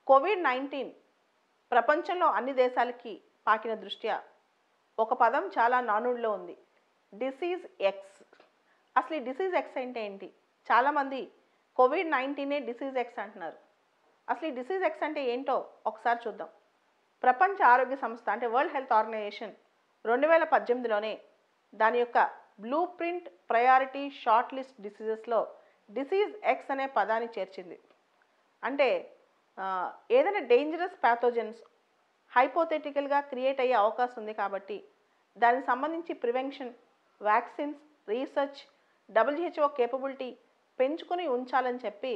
COVID-19 ప్రపంచంలో అన్ని దేశాలకి పాకిన దృష్ట్యా ఒక పదం చాలా నానుడిలో ఉంది. Disease X. అసలు ఈ డిసీజ్ ఎక్స్ అంటే ఏంటి? చాలామంది కోవిడ్-19 డిసీజ్ ఎక్స్ అంటున్నారు. అసలు ఈ డిసీజ్ ఎక్స్ అంటే ఏంటో ఒకసారి చూద్దాం. ప్రపంచ ఆరోగ్య సంస్థ అంటే వరల్డ్ హెల్త్ ఆర్గనైజేషన్ 2018లోనే దాని యొక్క blueprint priority short list డిసీజెస్లో డిసీజ్ ఎక్స్ అనే పదాన్ని చేర్చింది. అంటే ఏదైనా డేంజరస్ ప్యాథోజన్స్ హైపోథెటికల్గా క్రియేట్ అయ్యే అవకాశం ఉంది కాబట్టి దానికి సంబంధించి prevention, vaccines, research, WHO capability పెంచుకుని ఉంచాలని చెప్పి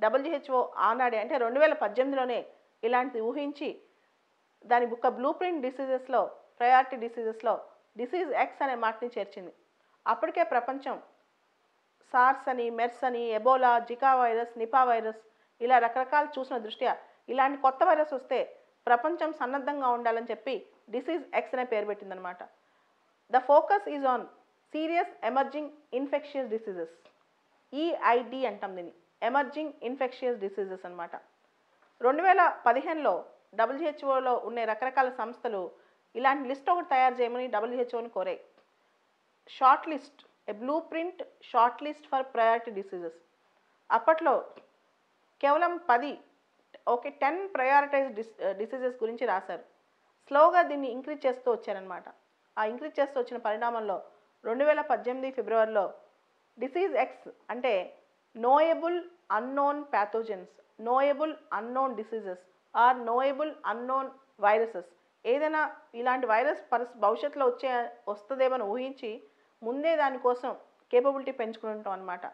WHO ఆనాడే అంటే 2018లోనే ఇలాంటిది ఊహించి దాని ఒక బ్లూ ప్రింట్ డిసీజెస్లో ప్రయారిటీ డిసీజెస్లో డిసీజ్ ఎక్స్ అనే మాటని చేర్చింది. అప్పటికే ప్రపంచం సార్స్ అని, మెర్స్ అని, Ebola, Zika virus, Nipah virus ఇలా రకరకాలు చూసిన దృష్ట్యా ఇలాంటి కొత్త వైరస్ వస్తే ప్రపంచం సన్నద్ధంగా ఉండాలని చెప్పి డిసీజ్ ఎక్స్ అనే పేరు పెట్టిందనమాట. The focus is on serious emerging infectious diseases. EID అంటాం దీన్ని, ఎమర్జింగ్ ఇన్ఫెక్షియస్ డిసీజెస్ అనమాట. 2015లో WHOలో ఉన్న రకరకాల సంస్థలు ఇలాంటి లిస్ట్ ఒకటి తయారు చేయమని WHOని కోరాయి. Short list, a blueprint short list for priority diseases. అప్పట్లో కేవలం 10 ప్రయారిటైజ్ డిసీజెస్ గురించి రాశారు. స్లోగా దీన్ని ఇంక్రీజ్ చేస్తూ వచ్చారనమాట. ఆ ఇంక్రీజ్ చేస్తూ వచ్చిన పరిణామంలో 2018 ఫిబ్రవరిలో డిసీజ్ ఎక్స్ అంటే knowable unknown pathogens, knowable unknown diseases or knowable unknown viruses. ఏదైనా ఇలాంటి వైరస్ భవిష్యత్తులో వస్తుందేమని ఊహించి ముందే దానికోసం కేపబిలిటీ పెంచుకుని ఉంటాం అనమాట.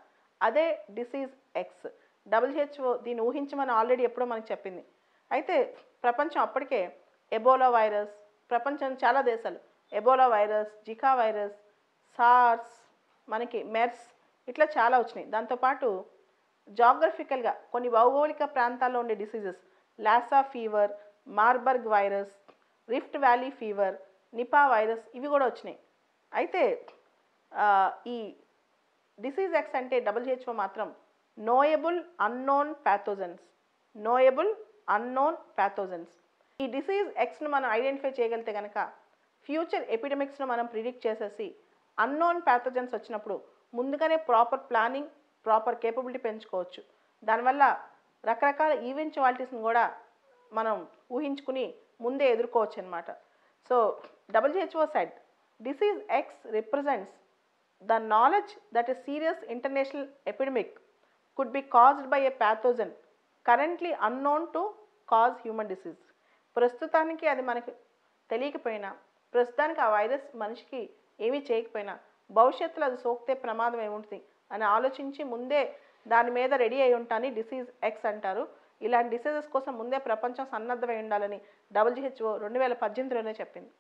అదే డిసీజ్ ఎక్స్. WHO దీన్ని ఊహించమని ఆల్రెడీ ఎప్పుడో మనకు చెప్పింది. అయితే ప్రపంచం అప్పటికే ఎబోలా వైరస్, ప్రపంచం చాలా దేశాలు Ebola virus, Zika virus, SARS, మనకి మెర్స్ ఇట్లా చాలా వచ్చినాయి. దాంతోపాటు జాగ్రఫికల్గా కొన్ని భౌగోళిక ప్రాంతాల్లో ఉండే diseases Lassa fever, Marburg virus, Rift Valley fever, Nipah virus ఇవి కూడా వచ్చినాయి. అయితే ఈ డిసీజ్ ఎక్స్ అంటే WHO మాత్రం knowable unknown pathogens, knowable unknown pathogens. ఈ డిసీజ్ ఎక్స్ను మనం ఐడెంటిఫై చేయగలిగితే కనుక ఫ్యూచర్ ఎపిడమిక్స్ను మనం ప్రిడిక్ట్ చేసేసి అన్నోన్ ప్యాథోజన్స్ వచ్చినప్పుడు ముందుగానే ప్రాపర్ ప్లానింగ్, ప్రాపర్ కేపబిలిటీ పెంచుకోవచ్చు. దానివల్ల రకరకాల ఈవెంచువాలిటీస్ని కూడా మనం ఊహించుకుని ముందే ఎదుర్కోవచ్చు అనమాట. So WHO said disease X represents the knowledge that a serious international epidemic could be caused by a pathogen currently unknown to cause human disease. ప్రస్తుతానికి అది మనకి తెలియకపోయినా, ప్రస్తుతానికి ఆ వైరస్ మనిషికి ఏమీ చేయకపోయినా భవిష్యత్తులో అది సోకితే ప్రమాదం ఏముంటుంది అని ఆలోచించి ముందే దాని మీద రెడీ అయి ఉంటాని డిసీజ్ ఎక్స్ అంటారు. ఇలాంటి డిసీజెస్ కోసం ముందే ప్రపంచం సన్నద్ధమై ఉండాలని WHO 2018లోనే చెప్పింది.